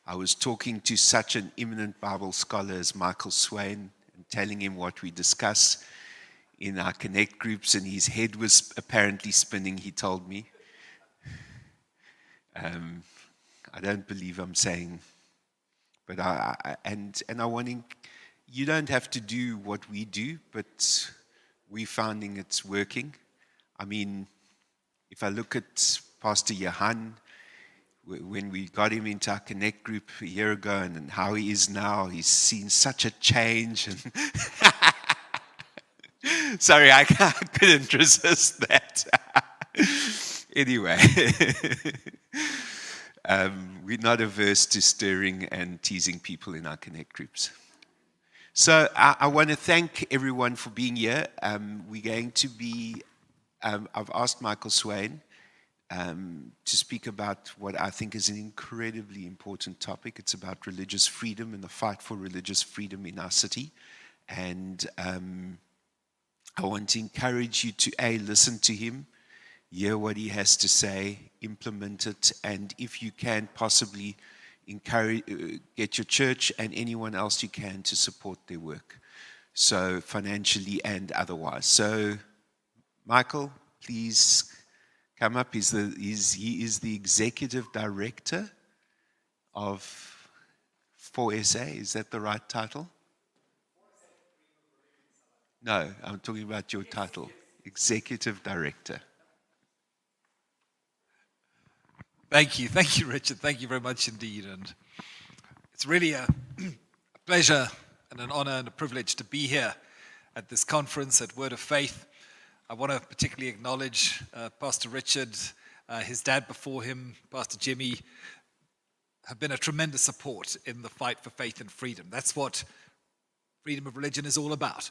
I was talking to such an eminent Bible scholar as Michael Swain and telling him what we discuss in our Connect groups, and his head was apparently spinning, he told me. I don't believe I'm saying, but I wanting, you don't have to do what we do, but we're finding it's working. I mean, if I look at Pastor Johan, when we got him into our Connect group a year ago and how he is now, he's seen such a change. And sorry, I couldn't resist that. Anyway, we're not averse to stirring and teasing people in our Connect groups. So I want to thank everyone for being here. We're going to be, I've asked Michael Swain to speak about what I think is an incredibly important topic. It's about religious freedom and the fight for religious freedom in our city. And I want to encourage you to, listen to him, hear what he has to say, implement it, and if you can, possibly encourage, get your church and anyone else you can to support their work, so financially and otherwise. So, Michael, please come up. He is the executive director of 4SA. Is that the right title? No, I'm talking about your title, executive director. Thank you, Richard. Thank you very much indeed. And it's really a pleasure and an honor and a privilege to be here at this conference at Word of Faith. I want to particularly acknowledge Pastor Richard, his dad before him, Pastor Jimmy, have been a tremendous support in the fight for faith and freedom. That's what freedom of religion is all about.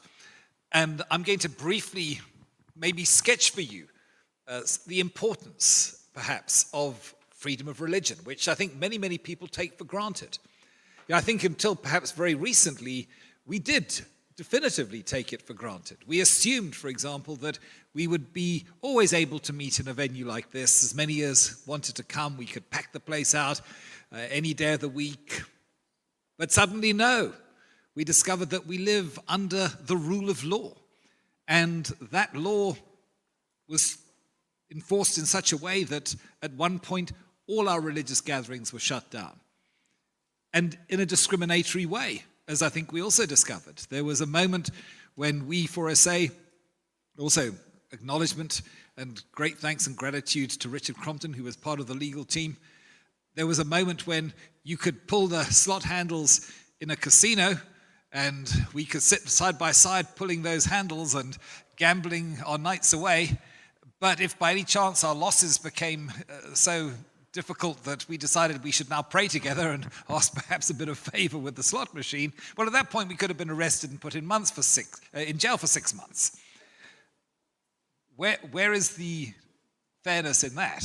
And I'm going to briefly maybe sketch for you the importance, perhaps, of freedom of religion, which I think many, many people take for granted. I think until perhaps very recently, we did definitively take it for granted. We assumed, for example, that we would be always able to meet in a venue like this. As many as wanted to come, we could pack the place out any day of the week. But suddenly, no. We discovered that we live under the rule of law. And that law was enforced in such a way that at one point, all our religious gatherings were shut down. And in a discriminatory way, as I think we also discovered. There was a moment when we, 4SA, also acknowledgement and great thanks and gratitude to Richard Crompton, who was part of the legal team. There was a moment when you could pull the slot handles in a casino, and we could sit side by side pulling those handles and gambling our nights away. But if by any chance our losses became so difficult that we decided we should now pray together and ask perhaps a bit of favor with the slot machine, well, at that point we could have been arrested and put in jail for 6 months. Where is the fairness in that?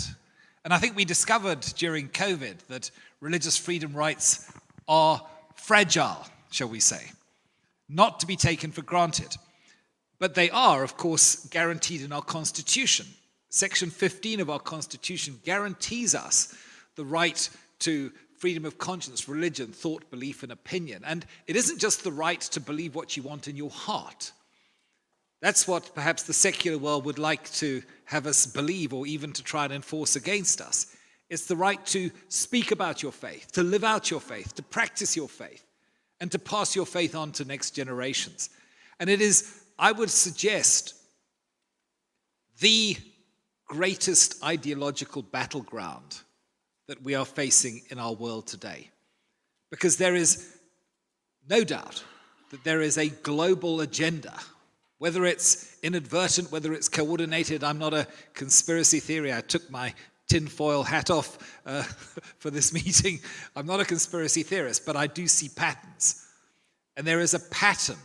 And I think we discovered during COVID that religious freedom rights are fragile, shall we say, not to be taken for granted. But they are, of course, guaranteed in our Constitution. Section 15 of our Constitution guarantees us the right to freedom of conscience, religion, thought, belief, and opinion. And it isn't just the right to believe what you want in your heart. That's what perhaps the secular world would like to have us believe, or even to try and enforce against us. It's the right to speak about your faith, to live out your faith, to practice your faith, and to pass your faith on to next generations. And it is, I would suggest, the greatest ideological battleground that we are facing in our world today. Because there is no doubt that there is a global agenda, whether it's inadvertent, whether it's coordinated. I'm not a conspiracy theory. I took my tinfoil hat off for this meeting. I'm not a conspiracy theorist, but I do see patterns. And there is a pattern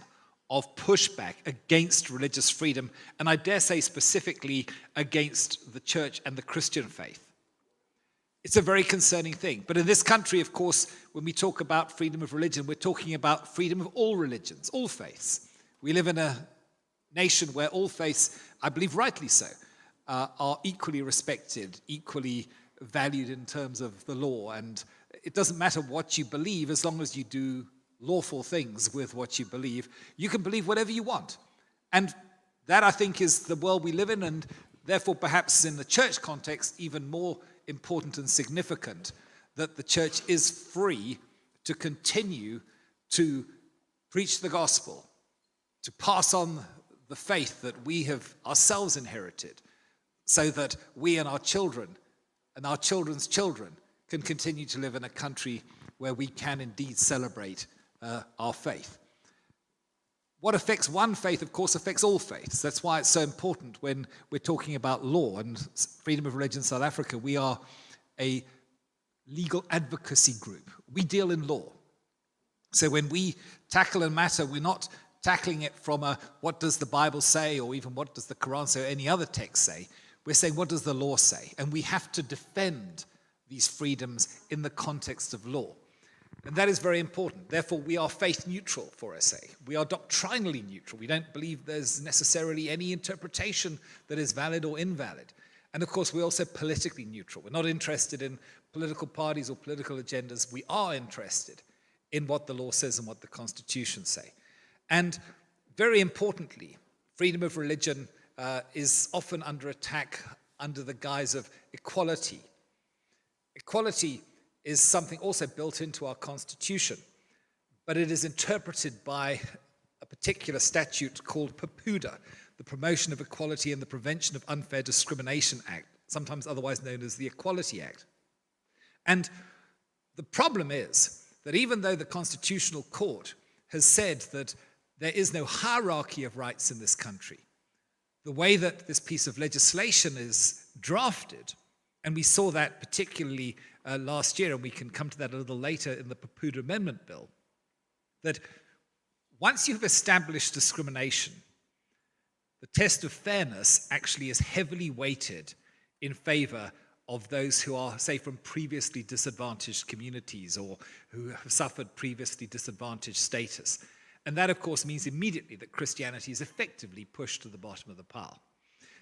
of pushback against religious freedom, and I dare say specifically against the church and the Christian faith. It's a very concerning thing. But in this country, of course, when we talk about freedom of religion, we're talking about freedom of all religions, all faiths. We live in a nation where all faiths, I believe rightly so, are equally respected, equally valued in terms of the law, and it doesn't matter what you believe as long as you do lawful things with what you believe. You can believe whatever you want. And that, I think, is the world we live in, and therefore perhaps in the church context even more important and significant, that the church is free to continue to preach the gospel, to pass on the faith that we have ourselves inherited, so that we and our children and our children's children can continue to live in a country where we can indeed celebrate our faith. What affects one faith, of course, affects all faiths. That's why it's so important when we're talking about law and freedom of religion in South Africa. We are a legal advocacy group. We deal in law. So when we tackle a matter, we're not tackling it from a what does the Bible say, or even what does the Quran say, or any other text say. We're saying what does the law say? And we have to defend these freedoms in the context of law. And that is very important. Therefore, we are faith neutral for SA. We are doctrinally neutral. We don't believe there's necessarily any interpretation that is valid or invalid. And of course, we're also politically neutral. We're not interested in political parties or political agendas. We are interested in what the law says and what the Constitution say. And very importantly, freedom of religion is often under attack under the guise of equality. Equality is something also built into our Constitution, but it is interpreted by a particular statute called PAPUDA, the Promotion of Equality and the Prevention of Unfair Discrimination Act, sometimes otherwise known as the Equality Act. And the problem is that even though the Constitutional Court has said that there is no hierarchy of rights in this country, the way that this piece of legislation is drafted, and we saw that particularly last year, and we can come to that a little later in the PAPUDA Amendment Bill, that once you've established discrimination, the test of fairness actually is heavily weighted in favor of those who are, say, from previously disadvantaged communities or who have suffered previously disadvantaged status. And that, of course, means immediately that Christianity is effectively pushed to the bottom of the pile.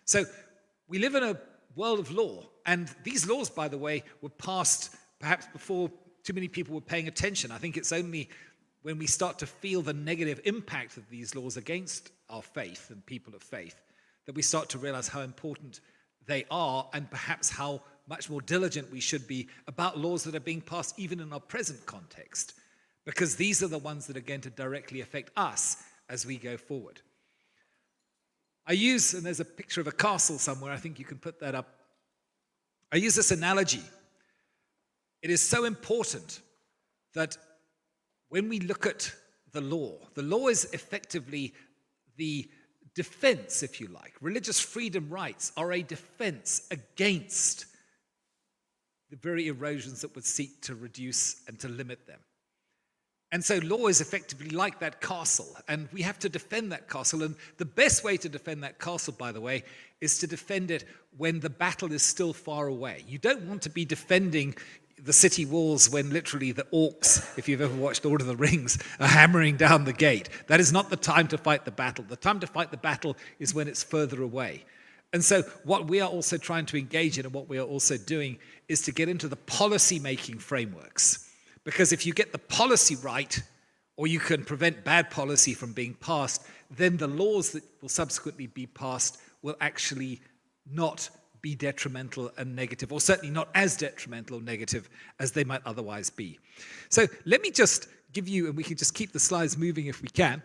So we live in a world of law, and these laws, by the way, were passed perhaps before too many people were paying attention. I think it's only when we start to feel the negative impact of these laws against our faith and people of faith that we start to realize how important they are, and perhaps how much more diligent we should be about laws that are being passed even in our present context, because these are the ones that are going to directly affect us as we go forward. I use, and there's a picture of a castle somewhere, I think you can put that up. I use this analogy. It is so important that when we look at the law is effectively the defense, if you like. Religious freedom rights are a defense against the very erosions that would seek to reduce and to limit them. And so law is effectively like that castle, and we have to defend that castle. And the best way to defend that castle, by the way, is to defend it when the battle is still far away. You don't want to be defending the city walls when literally the orcs, if you've ever watched Lord of the Rings, are hammering down the gate. That is not the time to fight the battle. The time to fight the battle is when it's further away. And so what we are also trying to engage in, and what we are also doing, is to get into the policy-making frameworks. Because if you get the policy right, or you can prevent bad policy from being passed, then the laws that will subsequently be passed will actually not be detrimental and negative, or certainly not as detrimental or negative as they might otherwise be. So let me just give you, and we can just keep the slides moving if we can.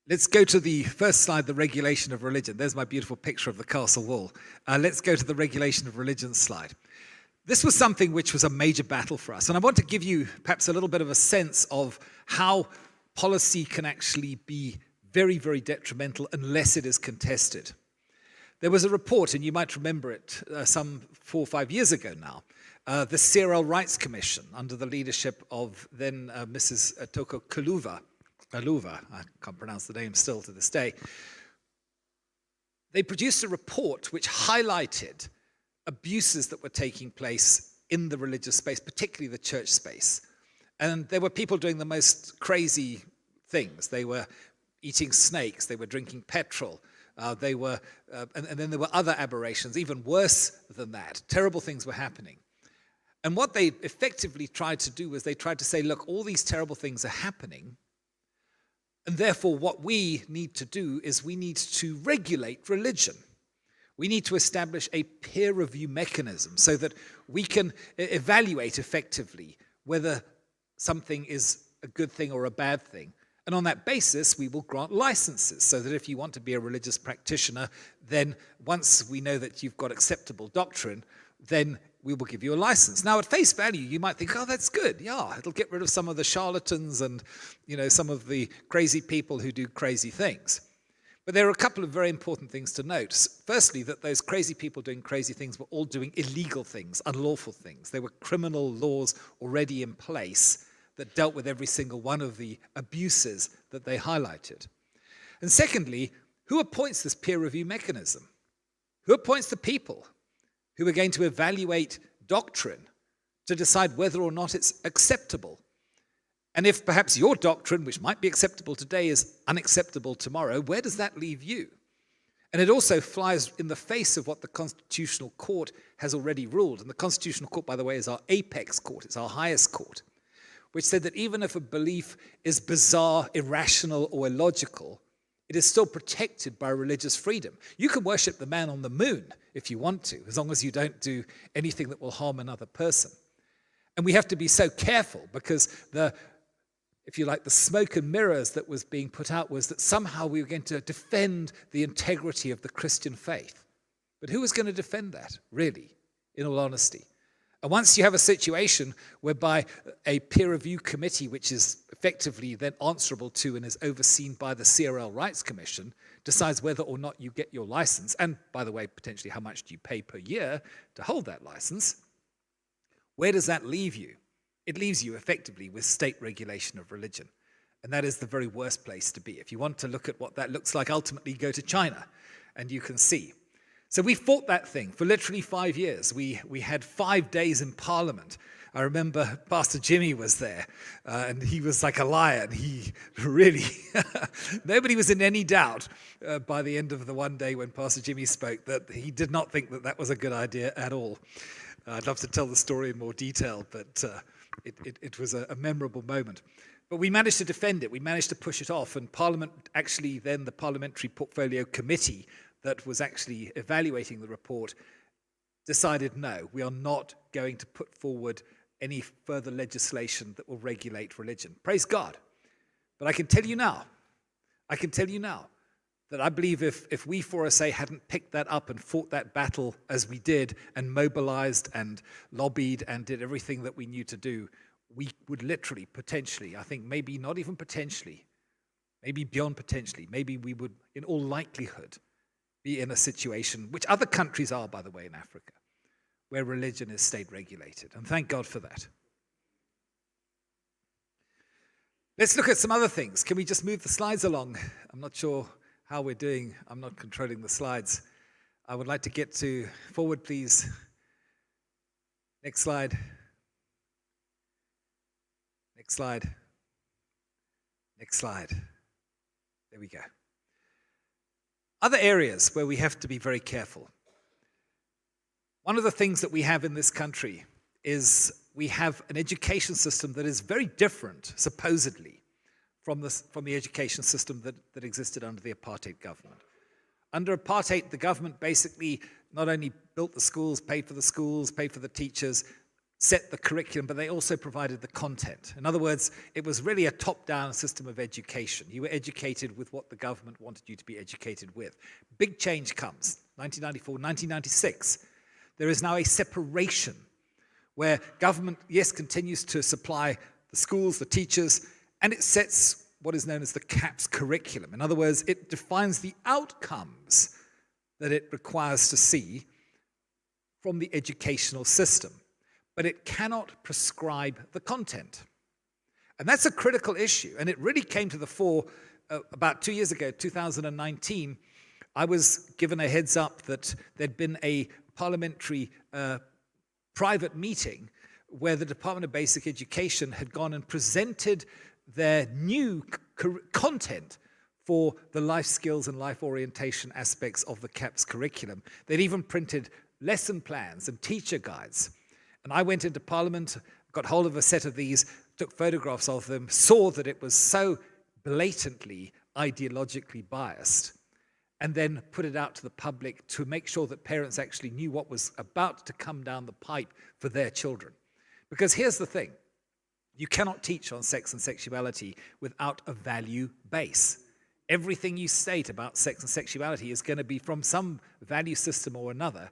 Let's go to the first slide, the regulation of religion. There's my beautiful picture of the castle wall. Let's go to the regulation of religion slide. This was something which was a major battle for us. And I want to give you perhaps a little bit of a sense of how policy can actually be very, very detrimental unless it is contested. There was a report, and you might remember it some 4 or 5 years ago now, the CRL Rights Commission, under the leadership of then Mrs. Toko Kaluva, I can't pronounce the name still to this day. They produced a report which highlighted abuses that were taking place in the religious space, particularly the church space. And there were people doing the most crazy things. They were eating snakes, they were drinking petrol, They were, and then there were other aberrations, even worse than that. Terrible things were happening. And what they effectively tried to do was they tried to say, look, all these terrible things are happening, and therefore what we need to do is we need to regulate religion. We need to establish a peer review mechanism so that we can evaluate effectively whether something is a good thing or a bad thing. And on that basis, we will grant licenses so that if you want to be a religious practitioner, then once we know that you've got acceptable doctrine, then we will give you a license. Now, at face value, you might think, oh, that's good. Yeah, it'll get rid of some of the charlatans and, some of the crazy people who do crazy things. But there are a couple of very important things to note. Firstly, that those crazy people doing crazy things were all doing illegal things, unlawful things. There were criminal laws already in place that dealt with every single one of the abuses that they highlighted. And secondly, who appoints this peer review mechanism? Who appoints the people who are going to evaluate doctrine to decide whether or not it's acceptable? And if perhaps your doctrine, which might be acceptable today, is unacceptable tomorrow, where does that leave you? And it also flies in the face of what the Constitutional Court has already ruled. And the Constitutional Court, by the way, is our apex court. It's our highest court, which said that even if a belief is bizarre, irrational, or illogical, it is still protected by religious freedom. You can worship the man on the moon if you want to, as long as you don't do anything that will harm another person. And we have to be so careful because if you like, the smoke and mirrors that was being put out was that somehow we were going to defend the integrity of the Christian faith. But who was going to defend that, really, in all honesty? And once you have a situation whereby a peer review committee, which is effectively then answerable to and is overseen by the CRL Rights Commission, decides whether or not you get your license, and by the way, potentially how much do you pay per year to hold that license, where does that leave you? It leaves you effectively with state regulation of religion. And that is the very worst place to be. If you want to look at what that looks like, ultimately go to China and you can see. So we fought that thing for literally 5 years. We had 5 days in Parliament. I remember Pastor Jimmy was there, and he was like a lion. He really, nobody was in any doubt by the end of the one day when Pastor Jimmy spoke that he did not think that that was a good idea at all. I'd love to tell the story in more detail, but it was a memorable moment. But we managed to defend it. We managed to push it off. And Parliament, actually then the Parliamentary Portfolio Committee that was actually evaluating the report, decided no, we are not going to put forward any further legislation that will regulate religion. Praise God. But I can tell you now that I believe if we 4SA hadn't picked that up and fought that battle as we did and mobilized and lobbied and did everything that we knew to do, we would literally, potentially, I think maybe not even potentially, maybe beyond potentially, maybe we would in all likelihood be in a situation, which other countries are, by the way, in Africa, where religion is state regulated. And thank God for that. Let's look at some other things. Can we just move the slides along? I'm not sure how we're doing. I'm not controlling the slides. I would like to get to forward, please. Next slide. Next slide. Next slide. There we go. Other areas where we have to be very careful. One of the things that we have in this country is we have an education system that is very different, supposedly, from the education system that existed under the apartheid government. Under apartheid, the government basically not only built the schools, paid for the teachers, set the curriculum, but they also provided the content. In other words, it was really a top-down system of education. You were educated with what the government wanted you to be educated with. Big change comes, 1994, 1996. There is now a separation where government, yes, continues to supply the schools, the teachers, and it sets what is known as the CAPS curriculum. In other words, it defines the outcomes that it requires to see from the educational system. But it cannot prescribe the content. And that's a critical issue. And it really came to the fore about 2 years ago, 2019. I was given a heads up that there'd been a parliamentary private meeting where the Department of Basic Education had gone and presented their new content for the life skills and life orientation aspects of the CAPS curriculum. They'd even printed lesson plans and teacher guides. And I went into Parliament, got hold of a set of these, took photographs of them, saw that it was so blatantly ideologically biased, and then put it out to the public to make sure that parents actually knew what was about to come down the pipe for their children. Because here's the thing, you cannot teach on sex and sexuality without a value base. Everything you state about sex and sexuality is going to be from some value system or another,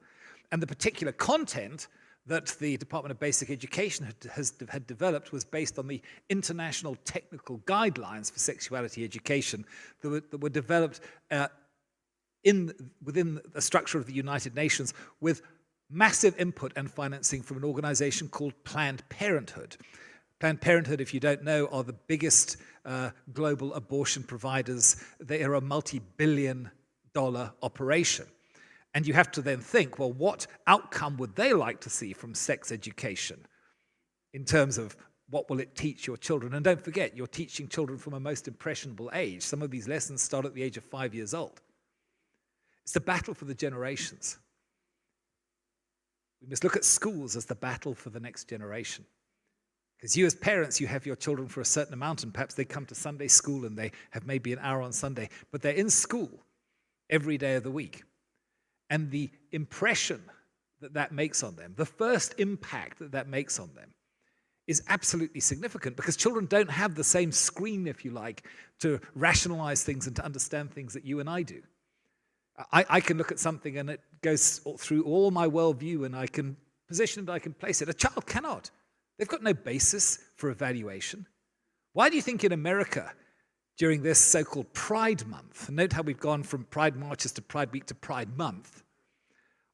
and the particular content that the Department of Basic Education had developed was based on the international technical guidelines for sexuality education that were developed within the structure of the United Nations with massive input and financing from an organization called Planned Parenthood. Planned Parenthood, if you don't know, are the biggest global abortion providers. They are a multi-billion-dollar operation. And you have to then think, well, what outcome would they like to see from sex education in terms of what will it teach your children? And don't forget, you're teaching children from a most impressionable age. Some of these lessons start at the age of 5 years old. It's the battle for the generations. We must look at schools as the battle for the next generation. Because you as parents, you have your children for a certain amount, and perhaps they come to Sunday school and they have maybe an hour on Sunday, but they're in school every day of the week. And the impression that that makes on them, the first impact that that makes on them, is absolutely significant because children don't have the same screen, if you like, to rationalize things and to understand things that you and I do. I can look at something and it goes through all my worldview and I can position it, I can place it. A child cannot. They've got no basis for evaluation. Why do you think in America, during this so-called Pride Month, note how we've gone from Pride Marches to Pride Week to Pride Month,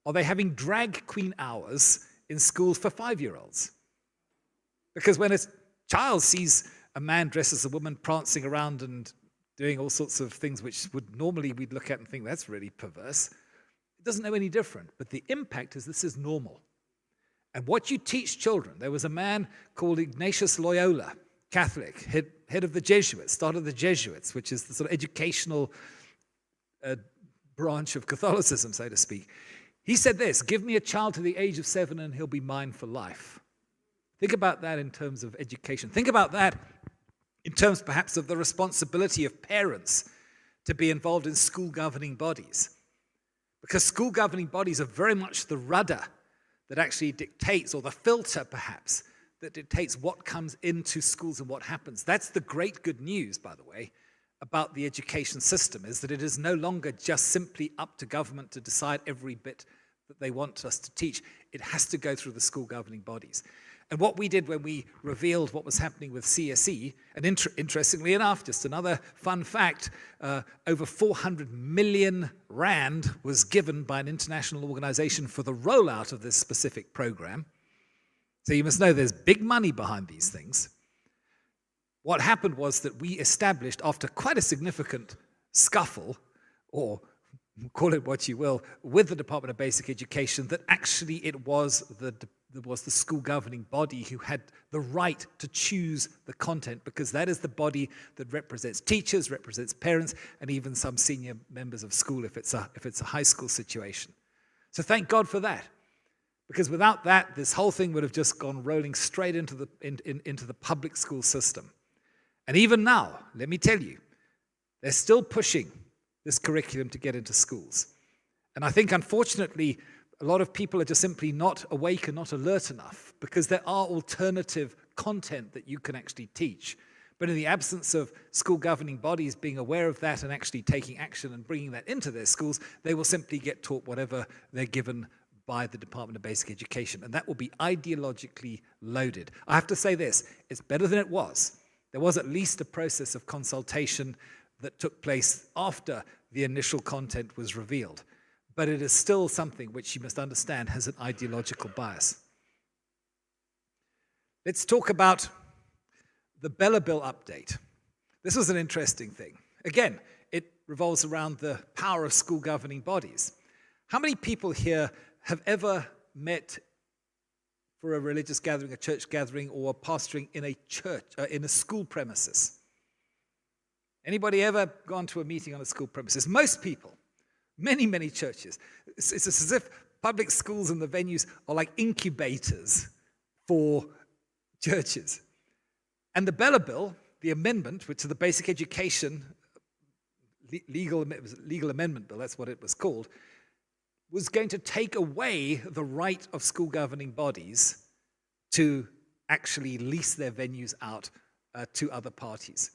are they having drag queen hours in schools for 5-year-olds? Because when a child sees a man dressed as a woman prancing around and doing all sorts of things which would normally we'd look at and think that's really perverse, it doesn't know any different. But the impact is this is normal. And what you teach children, there was a man called Ignatius Loyola, Catholic, head of the Jesuits, started the Jesuits, which is the sort of educational branch of Catholicism, so to speak. He said this, give me a child to the age of 7 and he'll be mine for life. Think about that in terms of education. Think about that in terms perhaps of the responsibility of parents to be involved in school governing bodies. Because school governing bodies are very much the rudder that actually dictates, or the filter perhaps, that dictates what comes into schools and what happens. That's the great good news, by the way, about the education system, is that it is no longer just simply up to government to decide every bit that they want us to teach. It has to go through the school governing bodies. And what we did when we revealed what was happening with CSE, and interestingly enough, just another fun fact, over 400 million rand was given by an international organization for the rollout of this specific program. So you must know there's big money behind these things. What happened was that we established, after quite a significant scuffle, or call it what you will, with the Department of Basic Education, that actually it was the school governing body who had the right to choose the content, because that is the body that represents teachers, represents parents, and even some senior members of school if it's a high school situation. So thank God for that, because without that, this whole thing would have just gone rolling straight into the public school system. And even now, let me tell you, they're still pushing this curriculum to get into schools. And I think, unfortunately, a lot of people are just simply not awake and not alert enough, because there are alternative content that you can actually teach. But in the absence of school governing bodies being aware of that and actually taking action and bringing that into their schools, they will simply get taught whatever they're given by the Department of Basic Education. And that will be ideologically loaded. I have to say this, it's better than it was. There was at least a process of consultation that took place after the initial content was revealed. But it is still something which you must understand has an ideological bias. Let's talk about the Bella Bill update. This was an interesting thing. Again, it revolves around the power of school governing bodies. How many people here have ever met for a religious gathering, a church gathering, or pastoring in a church, in a school premises? Anybody ever gone to a meeting on a school premises? Most people, many, many churches. It's as if public schools and the venues are like incubators for churches. And the Bella Bill, the amendment, which is the Basic Education legal amendment bill, that's what it was called, was going to take away the right of school governing bodies to actually lease their venues out to other parties.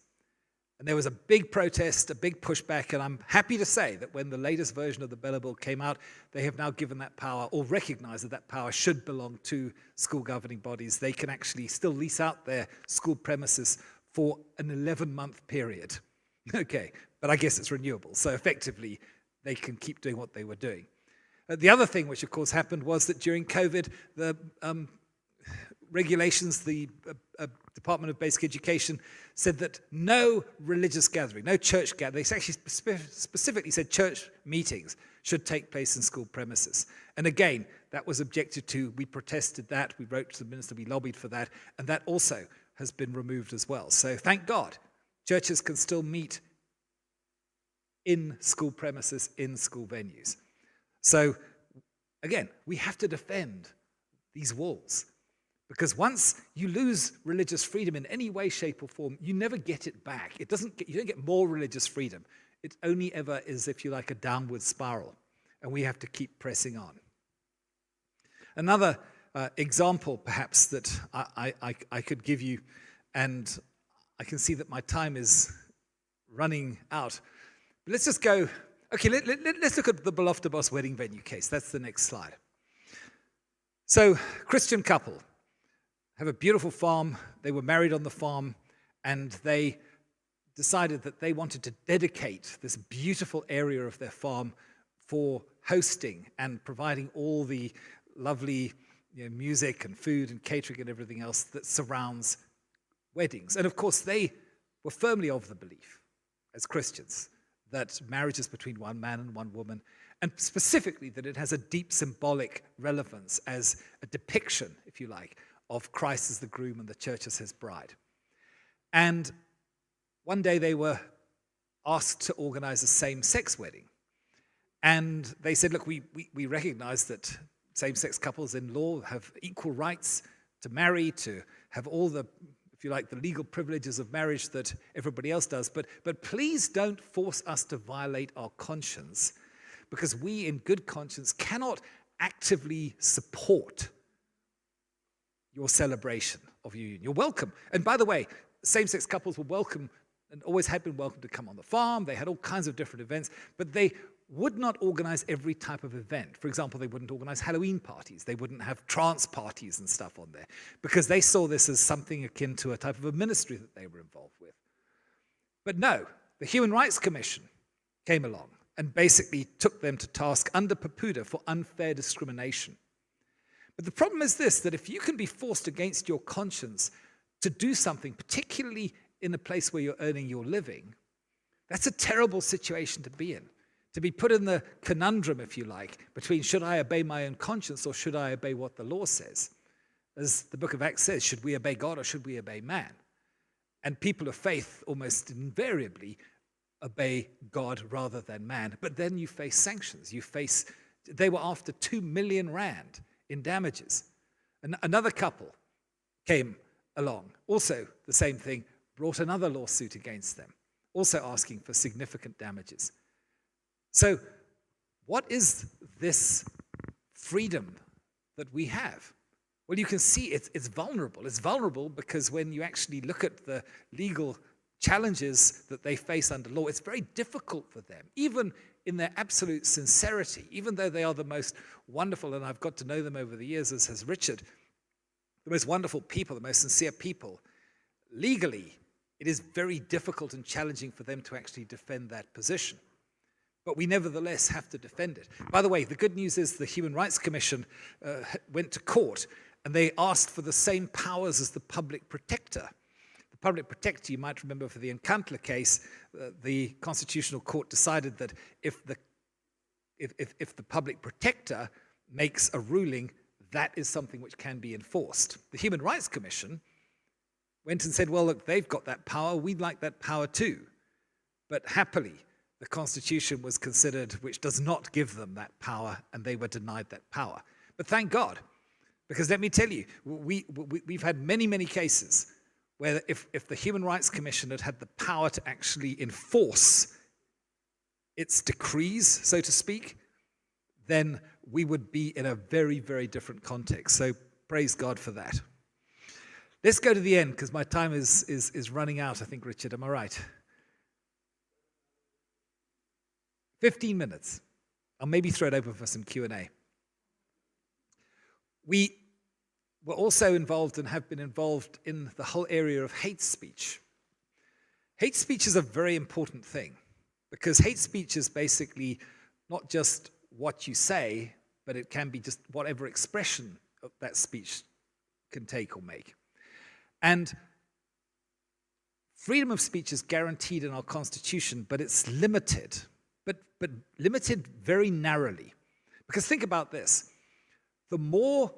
And there was a big protest, a big pushback, and I'm happy to say that when the latest version of the Bella Bill came out, they have now given that power, or recognized that that power should belong to school governing bodies. They can actually still lease out their school premises for an 11-month period. Okay, but I guess it's renewable, so effectively they can keep doing what they were doing. The other thing which, of course, happened was that during COVID, the regulations, the Department of Basic Education said that no religious gathering, no church gathering, they actually specifically said church meetings should take place in school premises. And again, that was objected to. We protested that. We wrote to the minister. We lobbied for that. And that also has been removed as well. So thank God, churches can still meet in school premises, in school venues. So again, we have to defend these walls. Because once you lose religious freedom in any way, shape, or form, you never get it back. You don't get more religious freedom. It only ever is, if you like, a downward spiral. And we have to keep pressing on. Another example, perhaps, that I could give you, and I can see that my time is running out. But let's just go, okay, let's look at the Beloftabos wedding venue case. That's the next slide. So, Christian couple have a beautiful farm. They were married on the farm, and they decided that they wanted to dedicate this beautiful area of their farm for hosting and providing all the lovely music and food and catering and everything else that surrounds weddings. And of course, they were firmly of the belief, as Christians, that marriage is between one man and one woman, and specifically that it has a deep symbolic relevance as a depiction, if you like, of Christ as the groom and the church as his bride. And one day they were asked to organize a same-sex wedding. And they said, look, we recognize that same-sex couples in law have equal rights to marry, to have all the, if you like, the legal privileges of marriage that everybody else does. But please don't force us to violate our conscience, because we in good conscience cannot actively support your celebration of union. You're welcome. And by the way, same-sex couples were welcome and always had been welcome to come on the farm. They had all kinds of different events, but they would not organize every type of event. For example, they wouldn't organize Halloween parties. They wouldn't have trance parties and stuff on there, because they saw this as something akin to a type of a ministry that they were involved with. But no, the Human Rights Commission came along and basically took them to task under Papuda for unfair discrimination. But the problem is this, that if you can be forced against your conscience to do something, particularly in a place where you're earning your living, that's a terrible situation to be in. To be put in the conundrum, if you like, between should I obey my own conscience or should I obey what the law says? As the book of Acts says, should we obey God or should we obey man? And people of faith almost invariably obey God rather than man. But then you face sanctions. They were after 2 million rand in damages. And another couple came along, also the same thing, brought another lawsuit against them, also asking for significant damages. So what is this freedom that we have? Well, you can see it's vulnerable. It's vulnerable because when you actually look at the legal challenges that they face under law, it's very difficult for them, even in their absolute sincerity, even though they are the most wonderful, and I've got to know them over the years, as has Richard, the most wonderful people, the most sincere people. Legally, it is very difficult and challenging for them to actually defend that position. But we nevertheless have to defend it. By the way, the good news is the Human Rights Commission went to court, and they asked for the same powers as the public protector. The public protector, you might remember for the Nkandla case, the Constitutional Court decided that if the public protector makes a ruling, that is something which can be enforced. The Human Rights Commission went and said, well, look, they've got that power, we'd like that power too. But happily, the Constitution was considered, which does not give them that power, and they were denied that power. But thank God, because let me tell you, we've had many, many cases where if the Human Rights Commission had the power to actually enforce its decrees, so to speak, then we would be in a very, very different context. So praise God for that. Let's go to the end, because my time is running out, I think, Richard. Am I right? 15 minutes. I'll maybe throw it open for some Q&A. We were also involved and have been involved in the whole area of hate speech. Hate speech is a very important thing, because hate speech is basically not just what you say, but it can be just whatever expression of that speech can take or make. And freedom of speech is guaranteed in our Constitution, but it's limited, but limited very narrowly. Because think about this. The more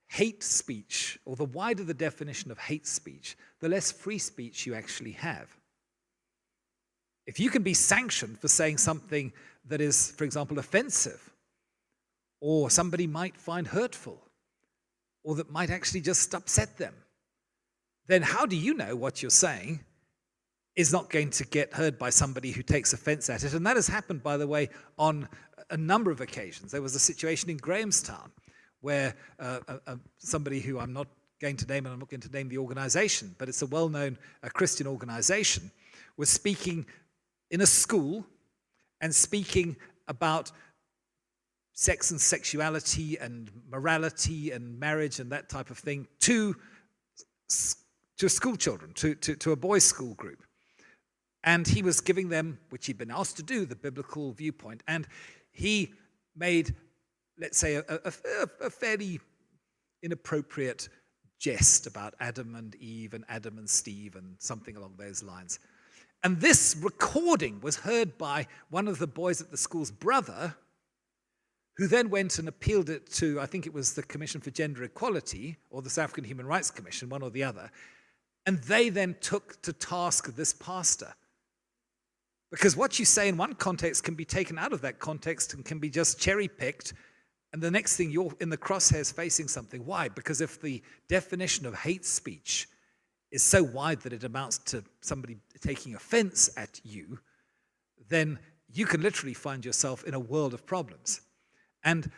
hate speech, or the wider the definition of hate speech, the less free speech you actually have. If you can be sanctioned for saying something that is, for example, offensive, or somebody might find hurtful, or that might actually just upset them, then how do you know what you're saying is not going to get heard by somebody who takes offense at it? And that has happened, by the way, on a number of occasions. There was a situation in Grahamstown where somebody who I'm not going to name, and I'm not going to name the organization, but it's a well-known Christian organization, was speaking in a school and speaking about sex and sexuality and morality and marriage and that type of thing to school children, to a boys' school group. And he was giving them, which he'd been asked to do, the biblical viewpoint. And he made, let's say, a fairly inappropriate jest about Adam and Eve and Adam and Steve and something along those lines. And this recording was heard by one of the boys at the school's brother, who then went and appealed it to, I think it was the Commission for Gender Equality, or the South African Human Rights Commission, one or the other. And they then took to task this pastor. Because what you say in one context can be taken out of that context and can be just cherry-picked, and the next thing you're in the crosshairs facing something. Why? Because if the definition of hate speech is so wide that it amounts to somebody taking offense at you, then you can literally find yourself in a world of problems. And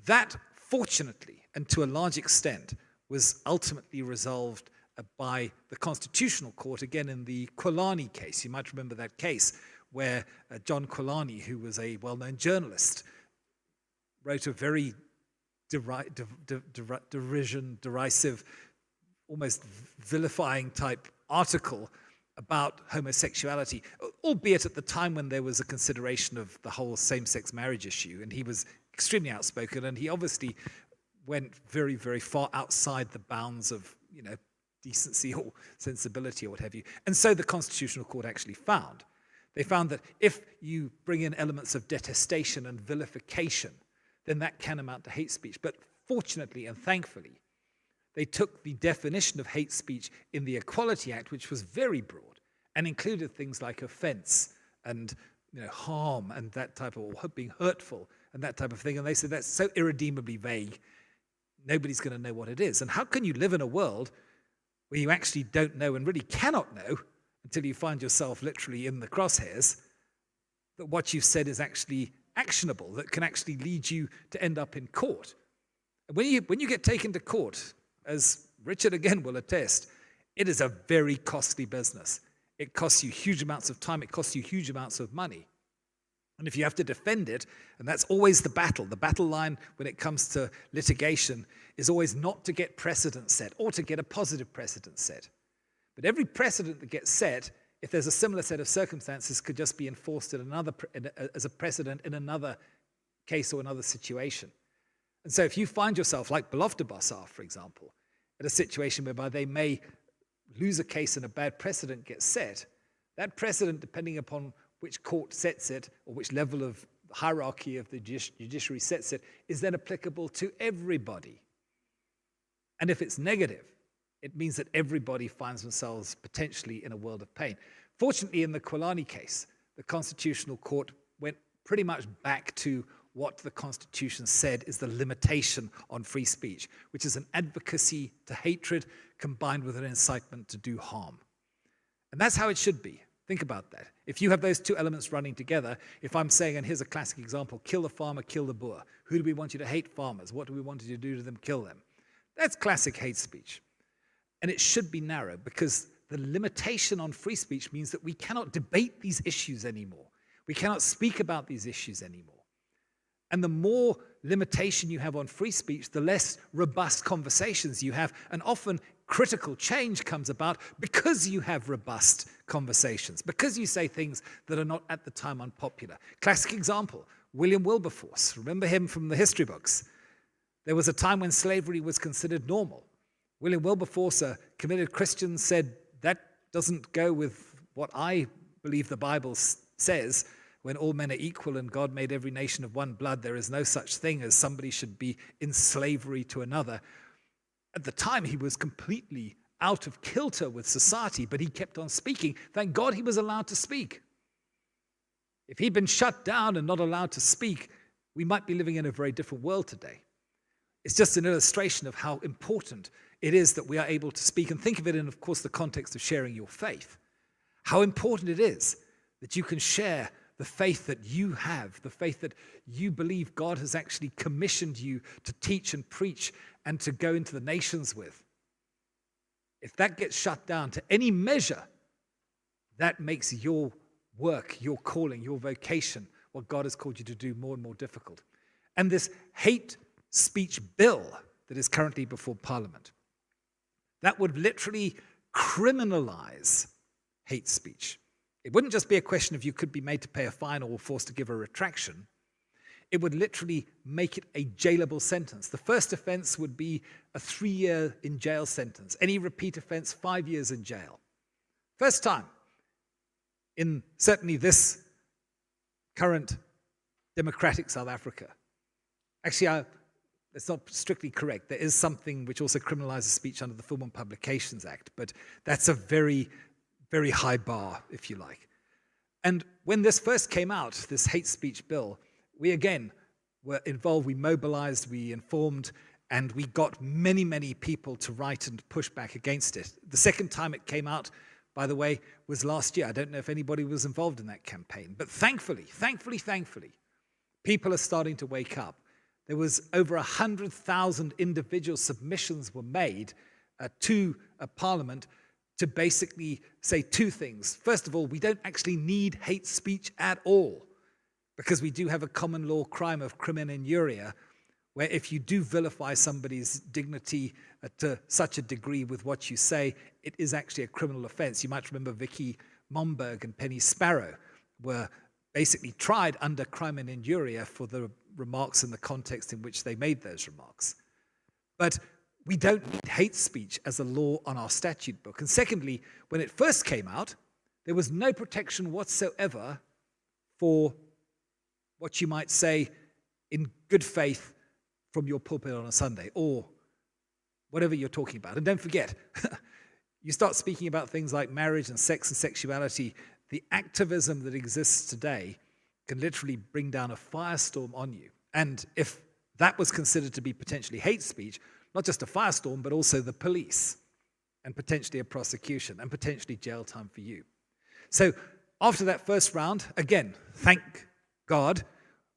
that, fortunately, and to a large extent, was ultimately resolved by the Constitutional Court, again in the Kwalani case. You might remember that case where John Kwalani, who was a well-known journalist, wrote a very derisive, almost vilifying type article about homosexuality, albeit at the time when there was a consideration of the whole same-sex marriage issue, and he was extremely outspoken, and he obviously went very, very far outside the bounds of, decency or sensibility or what have you. And so the Constitutional Court actually found. They found that if you bring in elements of detestation and vilification, then that can amount to hate speech. But fortunately and thankfully, they took the definition of hate speech in the Equality Act, which was very broad, and included things like offense and harm and that type of, or being hurtful and that type of thing. And they said that's so irredeemably vague, nobody's going to know what it is. And how can you live in a world where you actually don't know and really cannot know until you find yourself literally in the crosshairs that what you've said is actually actionable, that can actually lead you to end up in court? And when you get taken to court, as Richard again will attest, it is a very costly business. It costs you huge amounts of time. It costs you huge amounts of money. And if you have to defend it, and that's always the battle line when it comes to litigation is always not to get precedent set or to get a positive precedent set. But every precedent that gets set, if there's a similar set of circumstances, could just be enforced as a precedent in another case or another situation. And so if you find yourself, like Beloftabos are, for example, at a situation whereby they may lose a case and a bad precedent gets set, that precedent, depending upon which court sets it or which level of hierarchy of the judiciary sets it, is then applicable to everybody. And if it's negative, it means that everybody finds themselves potentially in a world of pain. Fortunately, in the Kwalani case, the Constitutional Court went pretty much back to what the Constitution said is the limitation on free speech, which is an advocacy to hatred combined with an incitement to do harm. And that's how it should be. Think about that. If you have those two elements running together, if I'm saying, and here's a classic example, kill the farmer, kill the Boer. Who do we want you to hate? Farmers. What do we want you to do to them? Kill them. That's classic hate speech. And it should be narrow, because the limitation on free speech means that we cannot debate these issues anymore. We cannot speak about these issues anymore. And the more limitation you have on free speech, the less robust conversations you have. And often critical change comes about because you have robust conversations, because you say things that are not at the time unpopular. Classic example, William Wilberforce. Remember him from the history books. There was a time when slavery was considered normal. William Wilberforce, a committed Christian, said, that doesn't go with what I believe the Bible says. When all men are equal and God made every nation of one blood, there is no such thing as somebody should be in slavery to another. At the time, he was completely out of kilter with society, but he kept on speaking. Thank God he was allowed to speak. If he'd been shut down and not allowed to speak, we might be living in a very different world today. It's just an illustration of how important it is that we are able to speak, and think of it in, of course, the context of sharing your faith. How important it is that you can share the faith that you have, the faith that you believe God has actually commissioned you to teach and preach and to go into the nations with. If that gets shut down to any measure, that makes your work, your calling, your vocation, what God has called you to do, more and more difficult. And this hate speech bill that is currently before Parliament, that would literally criminalize hate speech. It wouldn't just be a question of you could be made to pay a fine or forced to give a retraction. It would literally make it a jailable sentence. The first offense would be a 3-year in jail sentence. Any repeat offense, 5 years in jail. First time in certainly this current democratic South Africa. Actually, it's not strictly correct. There is something which also criminalizes speech under the Film and Publications Act, but that's a very, very high bar, if you like. And when this first came out, this hate speech bill, we again were involved, we mobilized, we informed, and we got many, many people to write and push back against it. The second time it came out, by the way, was last year. I don't know if anybody was involved in that campaign, but thankfully, people are starting to wake up. There was over 100,000 individual submissions were made to a Parliament to basically say two things. First of all, we don't actually need hate speech at all, because we do have a common law crime of crimen injuria, where if you do vilify somebody's dignity to such a degree with what you say, it is actually a criminal offense. You might remember Vicky Momberg and Penny Sparrow were basically tried under crimen injuria for the remarks in the context in which they made those remarks. But we don't need hate speech as a law on our statute book. And secondly, when it first came out, there was no protection whatsoever for what you might say in good faith from your pulpit on a Sunday, or whatever you're talking about. And don't forget, you start speaking about things like marriage and sex and sexuality, the activism that exists today can literally bring down a firestorm on you. And if that was considered to be potentially hate speech, not just a firestorm, but also the police, and potentially a prosecution, and potentially jail time for you. So after that first round, again, thank God,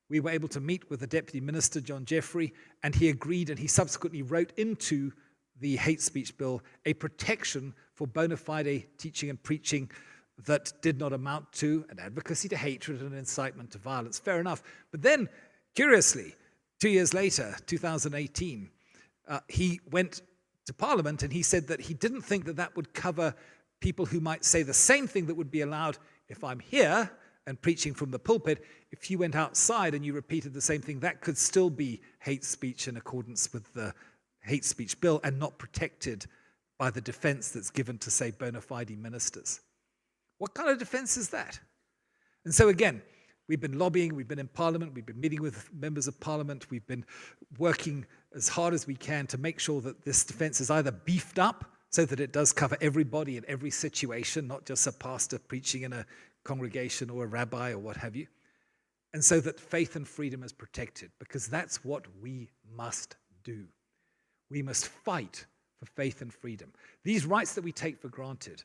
we were able to meet with the Deputy Minister, John Jeffrey, and he agreed, and he subsequently wrote into the hate speech bill a protection for bona fide teaching and preaching that did not amount to an advocacy to hatred and an incitement to violence. Fair enough. But then, curiously, 2 years later, 2018, he went to Parliament and he said that he didn't think that that would cover people who might say the same thing that would be allowed if I'm here and preaching from the pulpit. If you went outside and you repeated the same thing, that could still be hate speech in accordance with the hate speech bill and not protected by the defense that's given to, say, bona fide ministers. What kind of defense is that? And so again, we've been lobbying, we've been in Parliament, we've been meeting with members of Parliament, we've been working as hard as we can to make sure that this defense is either beefed up so that it does cover everybody in every situation, not just a pastor preaching in a congregation or a rabbi or what have you, and so that faith and freedom is protected, because that's what we must do. We must fight for faith and freedom. These rights that we take for granted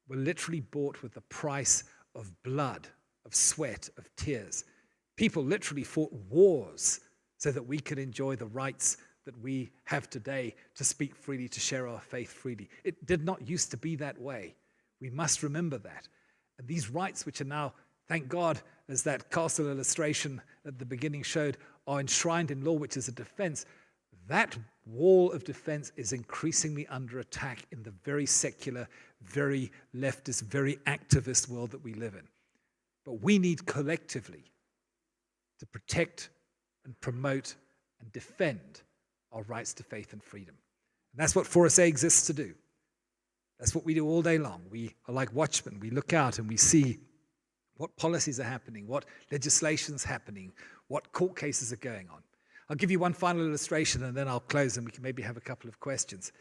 were literally bought with the price of blood, of sweat, of tears. People literally fought wars so that we could enjoy the rights that we have today to speak freely, to share our faith freely. It did not used to be that way. We must remember that. And these rights, which are now, thank God, as that castle illustration at the beginning showed, are enshrined in law, which is a defense. That wall of defense is increasingly under attack in the very secular, very leftist, very activist world that we live in. But we need collectively to protect and promote and defend our rights to faith and freedom. And that's what 4SA exists to do. That's what we do all day long. We are like watchmen. We look out and we see what policies are happening, what legislation's happening, what court cases are going on. I'll give you one final illustration and then I'll close and we can maybe have a couple of questions.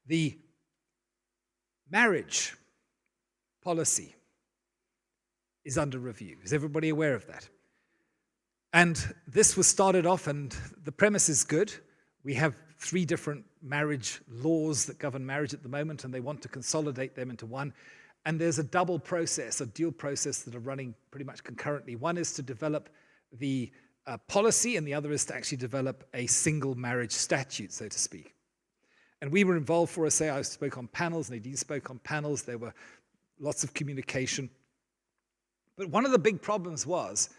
The marriage policy is under review. Is everybody aware of that? And this was started off, and the premise is good. We have 3 different marriage laws that govern marriage at the moment, and they want to consolidate them into one. And there's a double process, a dual process that are running pretty much concurrently. One is to develop the policy, and the other is to actually develop a single marriage statute, so to speak. And we were involved, for us, I spoke on panels, Nadine spoke on panels, there were lots of communication. But one of the big problems was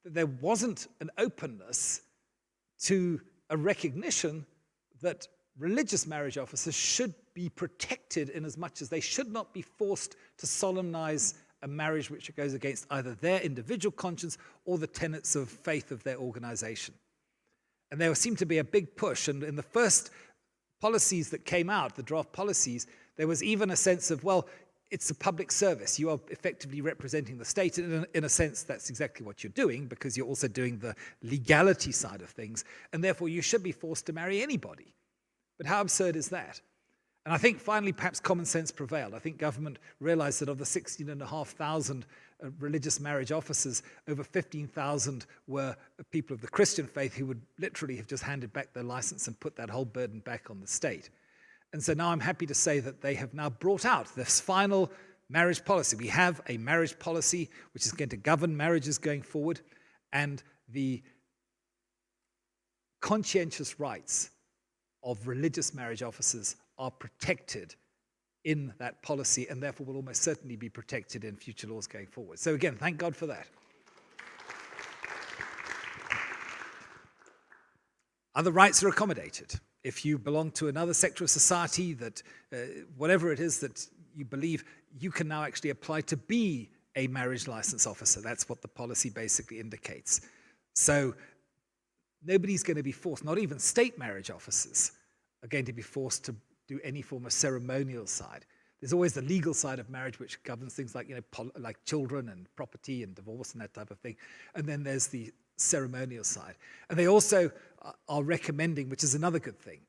that there wasn't an openness to a recognition that religious marriage officers should be protected in as much as they should not be forced to solemnize a marriage which goes against either their individual conscience or the tenets of faith of their organization. And there seemed to be a big push, and in the first policies that came out, the draft policies, there was even a sense of, well, it's a public service. You are effectively representing the state. And in a sense, that's exactly what you're doing, because you're also doing the legality side of things. And therefore, you should be forced to marry anybody. But how absurd is that? And I think finally, perhaps common sense prevailed. I think government realized that of the 16,500 religious marriage officers, over 15,000 were people of the Christian faith who would literally have just handed back their license and put that whole burden back on the state. And so now I'm happy to say that they have now brought out this final marriage policy. We have a marriage policy which is going to govern marriages going forward, and the conscientious rights of religious marriage officers are protected in that policy, and therefore will almost certainly be protected in future laws going forward. So again, thank God for that. Other rights are accommodated. If you belong to another sector of society that, whatever it is that you believe, you can now actually apply to be a marriage license officer. That's what the policy basically indicates. So nobody's going to be forced, not even state marriage officers are going to be forced to do any form of ceremonial side. There's always the legal side of marriage, which governs things like, like children and property and divorce and that type of thing. And then there's the ceremonial side. And they also are recommending, which is another good thing,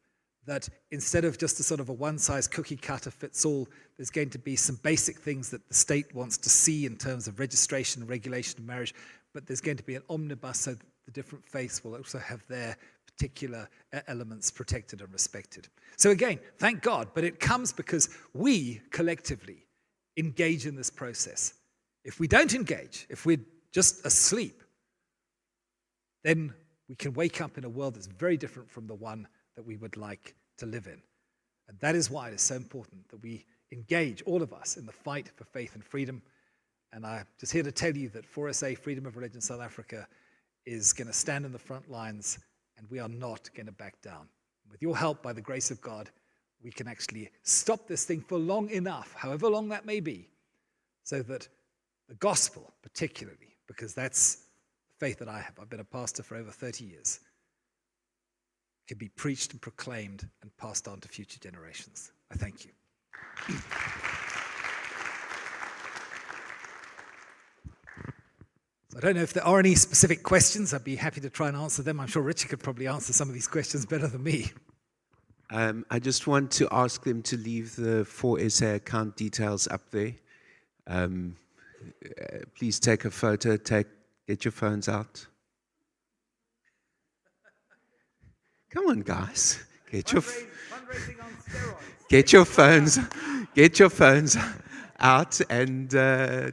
that instead of just a sort of a one-size cookie-cutter fits all, there's going to be some basic things that the state wants to see in terms of registration and regulation of marriage, but there's going to be an omnibus so that the different faiths will also have their particular elements protected and respected. So again, thank God, but it comes because we collectively engage in this process. If we don't engage, if we're just asleep, then we can wake up in a world that's very different from the one that we would like to live in. And that is why it is so important that we engage, all of us, in the fight for faith and freedom. And I'm just here to tell you that 4SA, Freedom of Religion South Africa, is going to stand in the front lines, and we are not going to back down. With your help, by the grace of God, we can actually stop this thing for long enough, however long that may be, so that the gospel, particularly, because that's the faith that I have, I've been a pastor for over 30 years, can be preached and proclaimed and passed on to future generations. I thank you. So I don't know if there are any specific questions. I'd be happy to try and answer them. I'm sure Richard could probably answer some of these questions better than me. I just want to ask them to leave the 4SA account details up there. Please take a photo, get your phones out. Come on, guys. Get your phones out and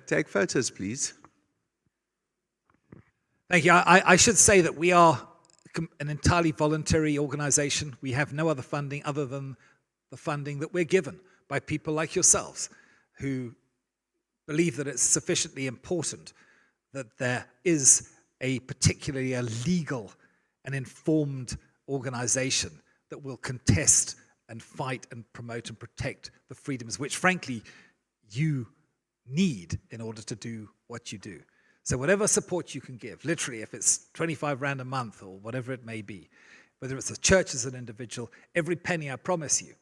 take photos, please. Thank you. I should say that we are an entirely voluntary organization. We have no other funding other than the funding that we're given by people like yourselves who believe that it's sufficiently important that there is a particularly a legal and informed organization that will contest and fight and promote and protect the freedoms which, frankly, you need in order to do what you do. So whatever support you can give, literally, if it's 25 Rand a month or whatever it may be, whether it's a church as an individual, every penny, I promise you,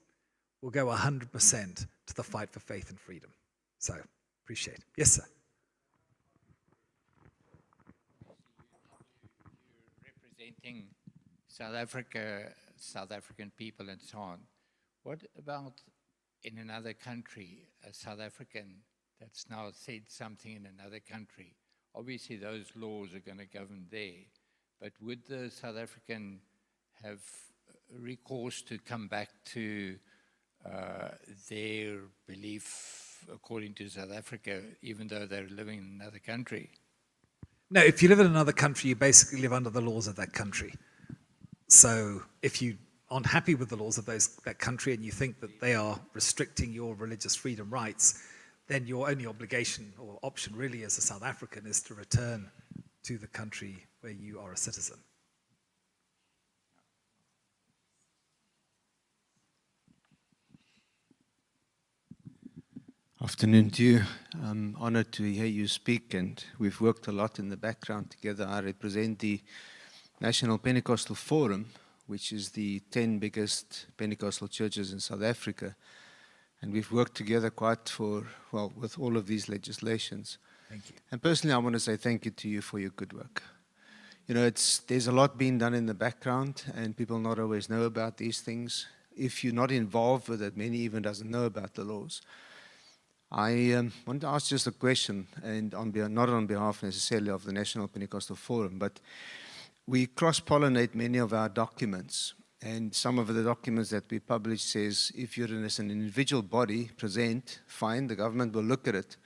will go 100% to the fight for faith and freedom. So, appreciate it. Yes, sir. You're representing South Africa, South African people and so on. What about in another country, a South African that's now said something in another country? Obviously, those laws are going to govern there. But would the South African have recourse to come back to their belief according to South Africa, even though they're living in another country? No, if you live in another country, you basically live under the laws of that country. So if you aren't happy with the laws of that country and you think that they are restricting your religious freedom rights, then your only obligation or option really as a South African is to return to the country where you are a citizen. Afternoon to you. I'm honored to hear you speak, and we've worked a lot in the background together. I represent the National Pentecostal Forum, which is the 10 biggest Pentecostal churches in South Africa. And we've worked together with all of these legislations. Thank you. And personally, I want to say thank you to you for your good work. You know, there's a lot being done in the background, and people not always know about these things. If you're not involved with it, many even doesn't know about the laws. I want to ask just a question, and not on behalf necessarily of the National Pentecostal Forum, but we cross-pollinate many of our documents. And some of the documents that we publish says, if you're as an individual body, present, fine, the government will look at it.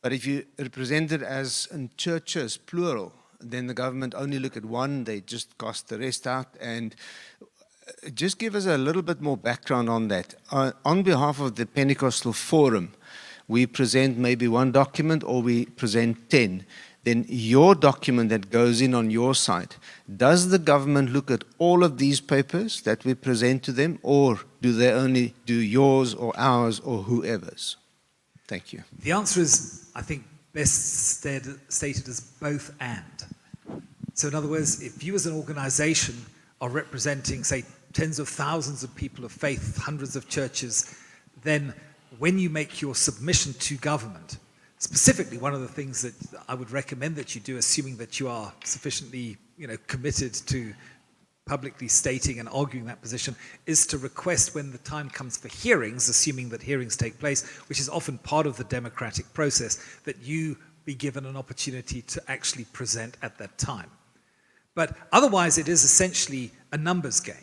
But if you represent it as in churches, plural, then the government only look at one, they just cast the rest out. And just give us a little bit more background on that. On behalf of the Pentecostal Forum, we present maybe one document or we present 10. Then your document that goes in on your side, does the government look at all of these papers that we present to them, or do they only do yours or ours or whoever's? Thank you. The answer is, I think, best stated as both and. So in other words, if you as an organization are representing, say, tens of thousands of people of faith, hundreds of churches, then when you make your submission to government, specifically, one of the things that I would recommend that you do, assuming that you are sufficiently, committed to publicly stating and arguing that position, is to request when the time comes for hearings, assuming that hearings take place, which is often part of the democratic process, that you be given an opportunity to actually present at that time. But otherwise, it is essentially a numbers game.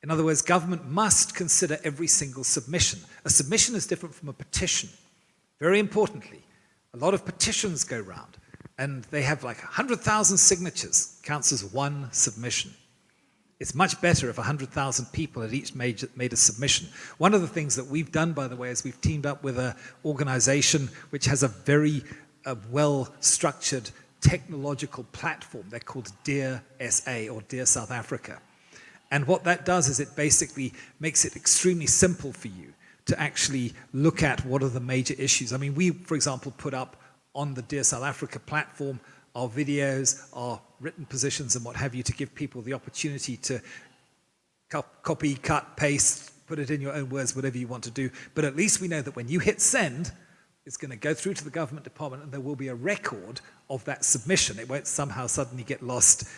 In other words, government must consider every single submission. A submission is different from a petition. Very importantly, a lot of petitions go round, and they have like 100,000 signatures, counts as one submission. It's much better if 100,000 people had each made a submission. One of the things that we've done, by the way, is we've teamed up with an organization which has a very well-structured technological platform. They're called Dear SA, or Dear South Africa. And what that does is it basically makes it extremely simple for you to actually look at what are the major issues. I mean, we, for example, put up on the Dear South Africa platform our videos, our written positions and what have you, to give people the opportunity to copy, cut, paste, put it in your own words, whatever you want to do. But at least we know that when you hit send, it's going to go through to the government department and there will be a record of that submission. It won't somehow suddenly get lost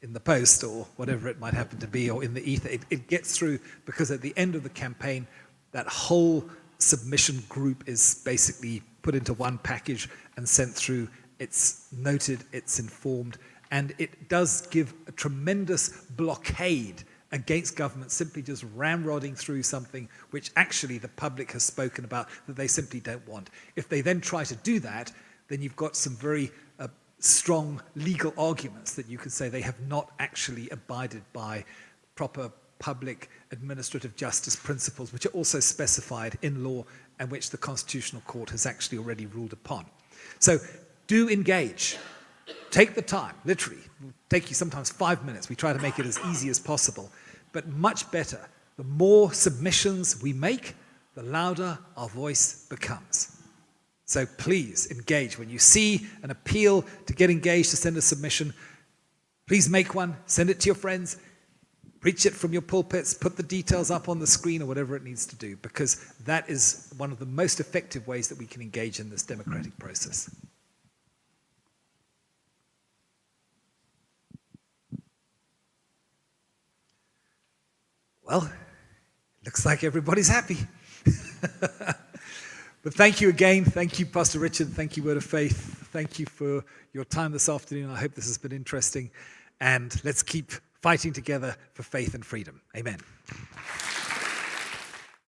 in the post or whatever it might happen to be, or in the ether. It gets through because at the end of the campaign, that whole submission group is basically put into one package and sent through. It's noted, it's informed, and it does give a tremendous blockade against government simply just ramrodding through something which actually the public has spoken about that they simply don't want. If they then try to do that, then you've got some very strong legal arguments that you could say they have not actually abided by proper public administrative justice principles, which are also specified in law and which the Constitutional Court has actually already ruled upon. So do engage. Take the time, literally. It'll take you sometimes 5 minutes. We try to make it as easy as possible. But much better, the more submissions we make, the louder our voice becomes. So please engage. When you see an appeal to get engaged, to send a submission, please make one, send it to your friends, preach it from your pulpits, put the details up on the screen or whatever it needs to do, because that is one of the most effective ways that we can engage in this democratic process. Well, looks like everybody's happy. But thank you again. Thank you, Pastor Richard. Thank you, Word of Faith. Thank you for your time this afternoon. I hope this has been interesting. And let's keep fighting together for faith and freedom. Amen.